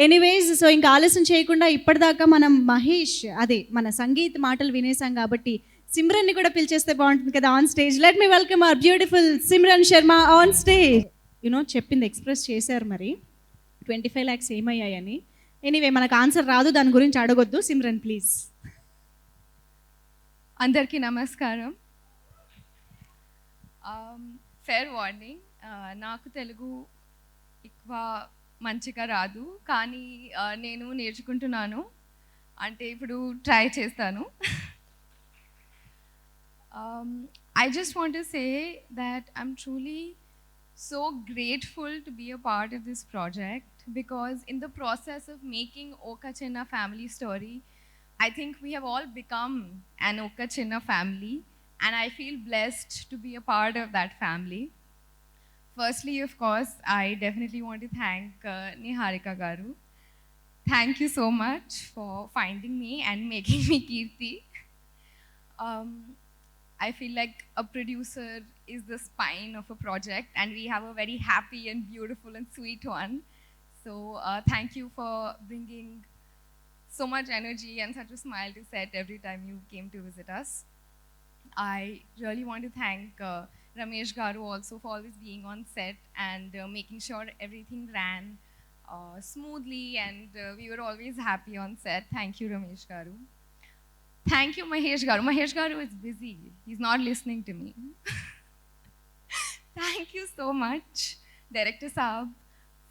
Anyways so ఇంకా ఆలస్యం చేయకుండా ఇప్పటిదాకా మనం మహేష్ అదే మన సంగీత్ మాటలు వినేసాం కాబట్టి సిమ్రన్ని కూడా పిలిచేస్తే బాగుంటుంది కదా on stage. Let me welcome our beautiful Simran Sharma on stage. You know చెప్పింది ఎక్స్ప్రెస్ చేశారు మరి 25 lakhs ఏమయ్యాయని. ఎనీవే మనకు ఆన్సర్ రాదు, దాని గురించి అడగొద్దు. సిమ్రన్ ప్లీజ్. అందరికీ నమస్కారం. ఫేర్ వార్నింగ్, నాకు తెలుగు ఎక్కువ మంచిగా రాదు, కానీ నేను నేర్చుకుంటున్నాను. అంటే ఇప్పుడు ట్రై చేస్తాను. I just want to say that I'm truly so grateful to be a part of this project, because in the process of making Oka Chinna family story, I think we have all become an Oka Chinna family, and I feel blessed to be a part of that family. Firstly, of course, I definitely want to thank Niharika Garu. Thank you so much for finding me and making me Kirti. I feel like a producer is the spine of a project, and we have a very happy and beautiful and sweet one. So thank you for bringing so much energy and such a smile to set every time you came to visit us. I really want to thank Ramesh Garu also for always being on set and making sure everything ran smoothly, and we were always happy on set. Thank you, Ramesh Garu. Thank you, Mahesh Garu. Mahesh Garu is busy. He's not listening to me. Thank you so much, Director Saab,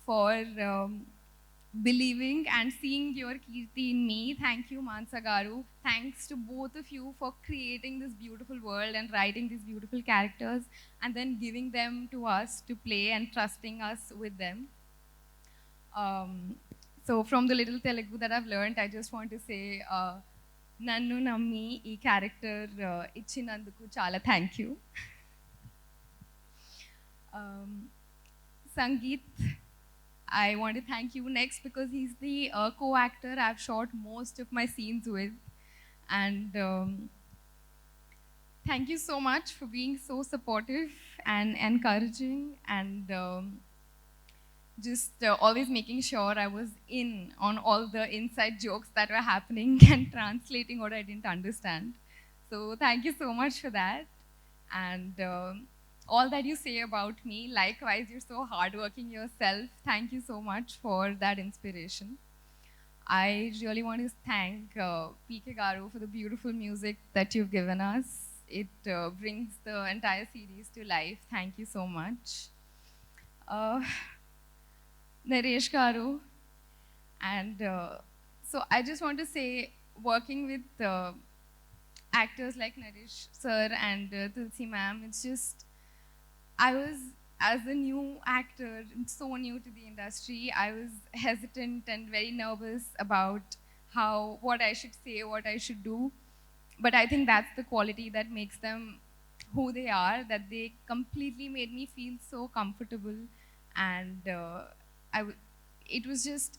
for believing and seeing your Kirti in me. Thank you, Mansa Garu. Thanks to both of you for creating this beautiful world and writing these beautiful characters and then giving them to us to play and trusting us with them. So from the little Telugu that I've learned, I just want to say, నన్ను నమ్మి ఈ character ఇచ్చినందుకు చాలా thank you. Sangeet, I want to thank you next, because he's the co-actor I've shot most of my scenes with, and thank you so much for being so supportive and encouraging, and just always making sure I was in on all the inside jokes that were happening and translating what I didn't understand. So thank you so much for that. And all that you say about me, likewise, you're so hardworking yourself. Thank you so much for that inspiration. I really want to thank PK Garu for the beautiful music that you've given us. It brings the entire series to life. Thank you so much. Naresh Garu, and so I just want to say, working with actors like Naresh sir and Tulsi ma'am, it's just, I was, as a new actor, so new to the industry, I was hesitant and very nervous about what I should say, what I should do. But I think that's the quality that makes them who they are, that they completely made me feel so comfortable. And it was just,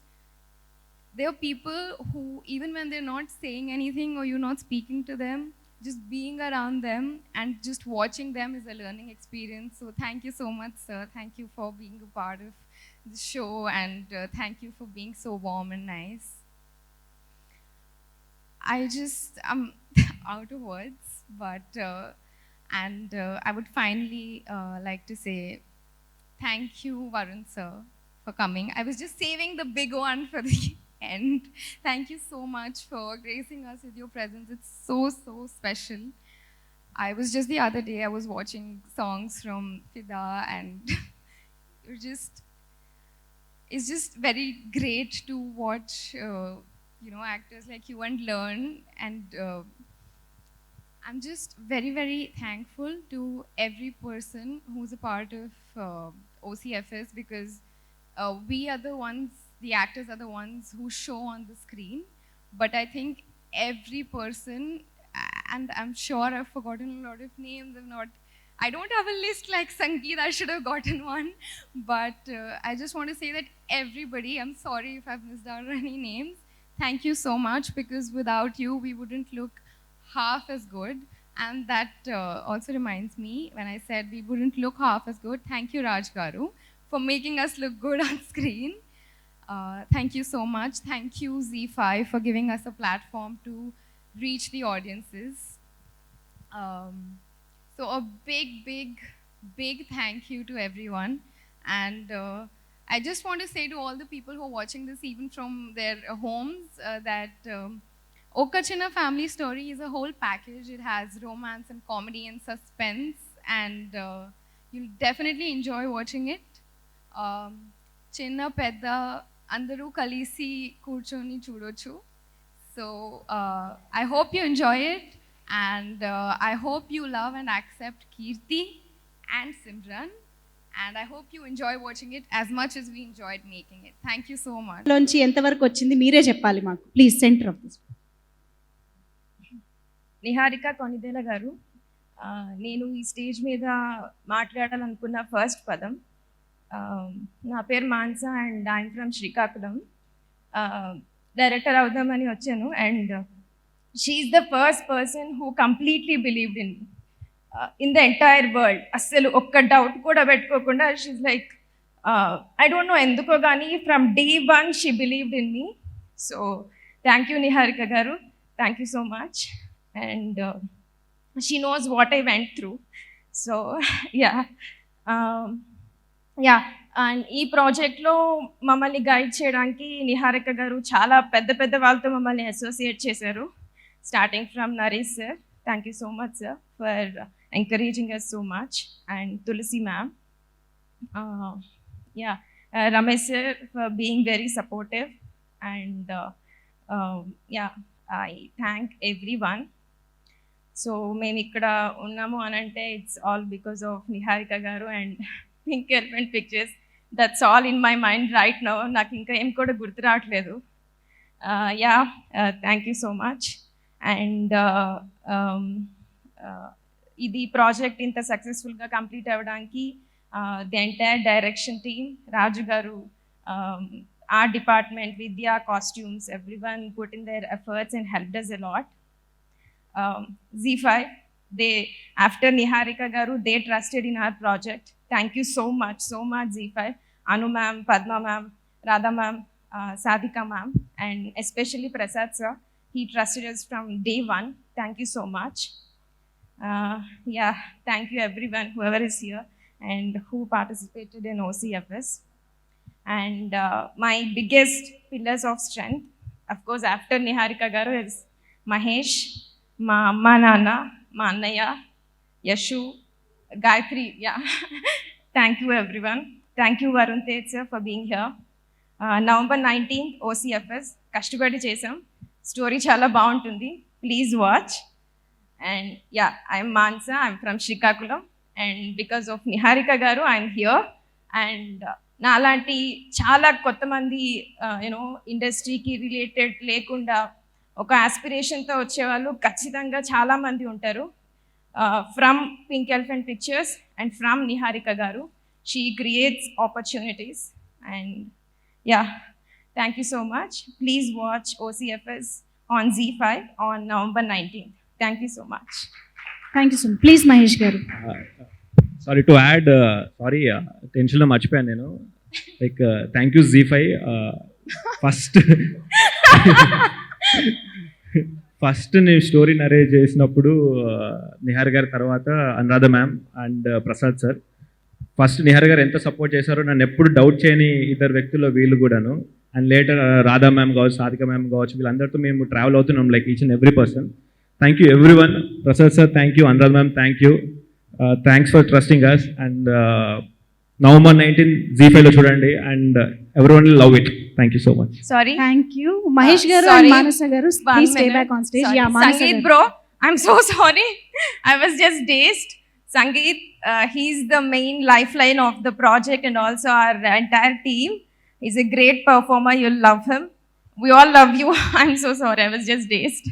there are people who, even when they're not saying anything or you're not speaking to them, just being around them and just watching them is a learning experience. So thank you so much, sir. Thank you for being a part of the show, and thank you for being so warm and nice. I just, I'm out of words, but I would finally like to say thank you, Varun sir, for coming. I was just saving the big one for the end. Thank you so much for gracing us with your presence. It's so, so special. I was just the other day, I was watching songs from Fida, and it's just very great to watch, actors like you and learn. And I'm just very, very thankful to every person who's a part of OCFS, because we are the ones, the actors are the ones who show on the screen. But I think every person, and I'm sure I've forgotten a lot of names, I don't have a list like Sangeet, I should have gotten one. But I just want to say that everybody, I'm sorry if I've missed out any names, thank you so much, because without you, we wouldn't look half as good. And that also reminds me, when I said we wouldn't look half as good, thank you, Raj Garu, for making us look good on screen. Thank you so much. Thank you, Z5, for giving us a platform to reach the audiences. So a big thank you to everyone. And I just want to say to all the people who are watching this, even from their homes, that Oka Chinna Family Story is a whole package. It has romance and comedy and suspense, and you'll definitely enjoy watching it. Chinna Pedda Andaru Kalisi Kurchoni Chudochu. So I hope you enjoy it, and I hope you love and accept Kirti and Simran, and I hope you enjoy watching it as much as we enjoyed making it. Thank you so much. లోంచి ఎంతవరకు వచ్చింది మీరే చెప్పాలి మాకు, please. Centre of this. Niharika Konidela గారు, నేను ఈ stage మీద మాట్లాడాలనుకున్న ఫస్ట్ పదం, నా పేరు Mansa and I'm from Srikakulam. Director అవుదామని వచ్చాను, and she's the first person who completely believed in the entire world. అస్సలు ఒక్క డౌట్ కూడా పెట్టుకోకుండా she's like, I don't know ఎందుకో కానీ from day one she believed in me. So thank you Niharika గారు, thank you so much. And she knows what I went through. So and ఈ ప్రాజెక్ట్లో మమ్మల్ని గైడ్ చేయడానికి నిహారిక గారు చాలా పెద్ద వాళ్ళతో మమ్మల్ని అసోసియేట్ చేశారు. Starting from Naresh sir, thank you so much sir for encouraging us so much. And Tulasi ma'am, Ramesh sir for being very supportive. And I thank everyone. So మేము ఇక్కడ ఉన్నాము అని అంటే it's all because of Niharika garu and pink elephant pictures. That's all in my mind right now. నాకు ఇంకా ఏం కూడా గుర్తు రావట్లేదు. Thank you so much. And ఇది ప్రాజెక్ట్ ఇంత సక్సెస్ఫుల్గా కంప్లీట్ అవ్వడానికి ది ఎంటైర్ డైరెక్షన్ టీమ్, రాజు గారు, art department, Vidya, costumes, everyone put in their efforts and helped us a lot. Z5, they, after Niharika garu, they trusted in our project. Thank you so much Z5. Anu ma'am, Padma ma'am, Radha ma'am, Sadhika ma'am, and especially Prasad sir. He trusted us from day one. Thank you so much. Thank you everyone, whoever is here and who participated in OCFS. And my biggest pillars of strength, of course, after Niharika garu, is Mahesh, ma amma nana, ma annaya, Yashu, Gayatri. Thank you everyone. Thank you Varun Tej sir for being here. November 19th OCFS కష్టపడి చేసాం. Story చాలా బాగుంటుంది, please watch. And I'm Mansa, I'm from Srikakulam, and because of Niharika garu I'm here. And నాలాంటి చాలా కొత్త మంది ఇండస్ట్రీకి related లేకుండా ఒక ఆస్పిరేషన్తో వచ్చేవాళ్ళు ఖచ్చితంగా చాలామంది ఉంటారు. From pink elephant pictures and from Niharika garu, she creates opportunities. And thank you so much. Please watch OCFS on Z5 on November 19th. Thank you so much. Thank you so much. Please Mahesh garu. Sorry to add, టెన్షన్లో మర్చిపోయాను నేను. Like thank you Z5. First నేను story narrate చేసినప్పుడు నిహార్ గారి తర్వాత Anuradha ma'am and Prasad sir. First Nihar garu ఎంత support చేశారో, నన్ను ఎప్పుడు డౌట్ చేయని ఇద్దరు వ్యక్తుల్లో వీళ్ళు కూడాను. అండ్ లేటర్ రాధా మ్యామ్ కావచ్చు, సాధిక మ్యామ్ కావచ్చు, వీళ్ళందరితో మేము ట్రావెల్ అవుతున్నాం, like each and every person. Thank you everyone. Prasad sir thank you, Anuradha ma'am thank you. Thanks for trusting us. And November 19th Z5లో చూడండి, and everyone will love it. Thank you so much. Sorry. Thank you Mahesh garu and Manasa garu. Please stay back on stage. Sorry. Manasa Sangeet garu. bro, I'm so sorry. I was just dazed. Sangeet, he's the main lifeline of the project and also our entire team. He's a great performer. You'll love him. We all love you. I'm so sorry. I was just dazed.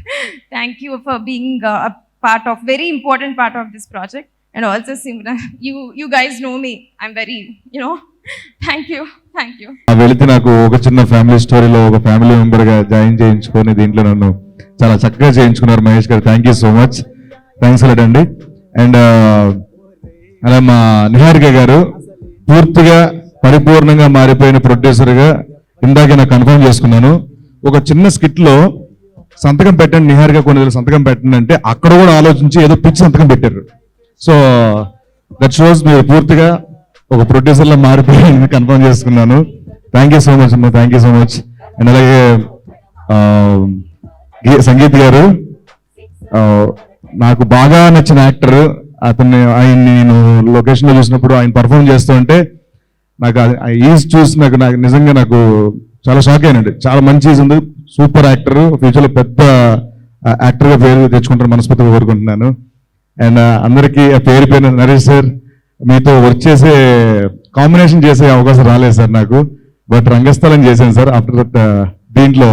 Thank you for being a very important part of this project. And also Simran, you guys know me. I'm very, thank you. వెళితే నాకు ఒక చిన్న family స్టోరీలో ఒక family మెంబర్గా join చేయించుకొని దీంట్లో నన్ను చాలా చక్కగా చేయించుకున్నారు మహేష్ గారు. Thank you so much. Thanks a lot అండి. అండ్ అలా మా నిహారిక గారు పూర్తిగా పరిపూర్ణంగా మారిపోయిన ప్రొడ్యూసర్గా ఇందాకే నాకు కన్ఫర్మ్ చేసుకున్నాను. ఒక చిన్న స్కిట్లో సంతకం పెట్టండి నిహారిక కొన్ని సంతకం పెట్టండి అంటే అక్కడ కూడా ఆలోచించి ఏదో పిచ్చి సంతకం పెట్టారు. సో దట్ షోస్ మీరు పూర్తిగా ఒక ప్రొడ్యూసర్లో మారిపోయి కన్ఫర్మ్ చేసుకున్నాను. థ్యాంక్ యూ సో మచ్ అమ్మా, thank you so much. And అలాగే సంగీత్ గారు నాకు బాగా నచ్చిన యాక్టర్. ఆయన్ని నేను లొకేషన్లో చూసినప్పుడు ఆయన పర్ఫామ్ చేస్తూ ఉంటే నాకు ఈజ్ చూసి నాకు నిజంగా నాకు చాలా షాక్ అయినండి. చాలా మంచి ఈజ్ ఉంది, సూపర్ యాక్టర్, ఫ్యూచర్లో పెద్ద యాక్టర్గా పేరు తెచ్చుకుంటారు మనస్ఫూర్తిగా కోరుకుంటున్నాను. అండ్ అందరికీ పేరు పేరు నరేష్ సార్, మీతో వర్క్ చేసే కాంబినేషన్ చేసే అవకాశం రాలేదు సార్ నాకు, బట్ రంగస్థలం చేశాను సార్. ఆఫ్టర్ దట్ దీంట్లో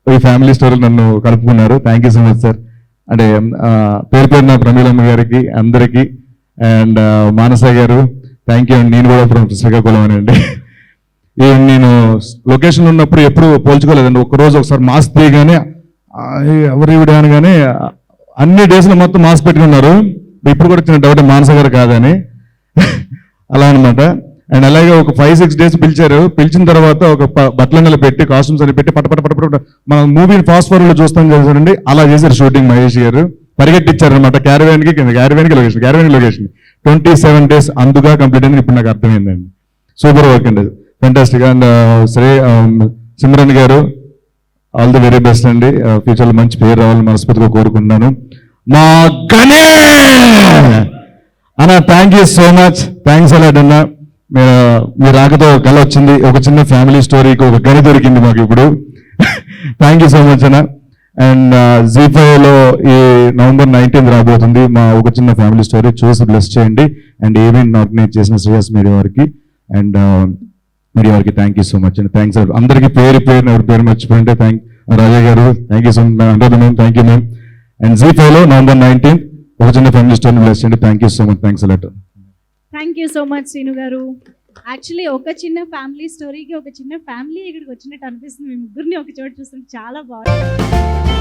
ఈ ఫ్యామిలీ స్టోరీలు నన్ను కలుపుకున్నారు. Thank you so much sir. అంటే పేరు పేరున ప్రమీలమ్మ గారికి అందరికీ అండ్ మానస గారు థ్యాంక్ యూ అండి. నేను కూడా ఫ్రమ్ శ్రీకాకుళం అండి. నేను లొకేషన్లో ఉన్నప్పుడు ఎప్పుడు పోల్చుకోలేదండి. ఒక్కరోజు ఒకసారి మాస్క్ తీయగానే ఎవరు ఇవిడ అనగానే అన్ని డేస్లో మొత్తం మాస్క్ పెట్టుకున్నారు. ఇప్పుడు కూడా చిన్న డౌట్ మానస గారు కాదని అలా అనమాట. అండ్ అలాగే ఒక 5-6 డేస్ పిలిచారు. పిలిచిన తర్వాత ఒక బట్టలన్నలు పెట్టి కాస్ట్యూమ్స్ అని పెట్టి పట మన మూవీని ఫాస్ట్ ఫార్వర్డ్ లో చూస్తాం చేశారండి. అలా చేశారు షూటింగ్ మహేష్ గారు. పరిగెట్టించారనమాట క్యారవాన్కి లొకేషన్ 27 డేస్ అందుగా కంప్లీట్ అయింది. ఇప్పుడు నాకు అర్థమైందండి. సూపర్ వర్క్ అండి, ఫెంటాస్టిక్. అండ్ సిమ్రన్ గారు ఆల్ ది వెరీ బెస్ట్ అండి. ఫ్యూచర్లో మంచి పేరు రావాలని మనస్ఫూర్తిగా కోరుకుంటున్నాను. మా గనే అన్న thank you so much, thanks a lot అన్న. మీ రాకతో ఒక కళ వచ్చింది, ఒక చిన్న ఫ్యామిలీ స్టోరీకి ఒక గని దొరికింది మాకు ఇప్పుడు. థ్యాంక్ యూ సో మచ్ అన్న. అండ్ ZEE5లో ఈ November 19th రాబోతుంది మా ఒక చిన్న ఫ్యామిలీ స్టోరీ, చూసి బ్లెస్ చేయండి. అండ్ ఈవెంట్ ఆర్గనైజ్ చేసిన శ్రేయస్ మీడియా వారికి అండ్ మీడియా వారికి థ్యాంక్ యూ సో మచ్ అండి. థ్యాంక్స్ అందరికీ పేరు ఎవరి పేరు మర్చిపోయింటే Raja garu thank you so much, Anuradha ma'am thank you ma'am. And ZEE5లో November 19th ఒక చిన్న ఫ్యామిలీ స్టోరీ బ్లెస్ చేయండి. Thank you so much, thanks a lot. Thank you so much Srinu గారు. యాక్చువల్లీ ఒక చిన్న ఫ్యామిలీ స్టోరీకి ఒక చిన్న ఫ్యామిలీ ఇక్కడికి వచ్చినట్టు అనిపిస్తుంది. మీ ముగ్గురిని ఒక చోట చూస్తుంటే చాలా బాగుంది.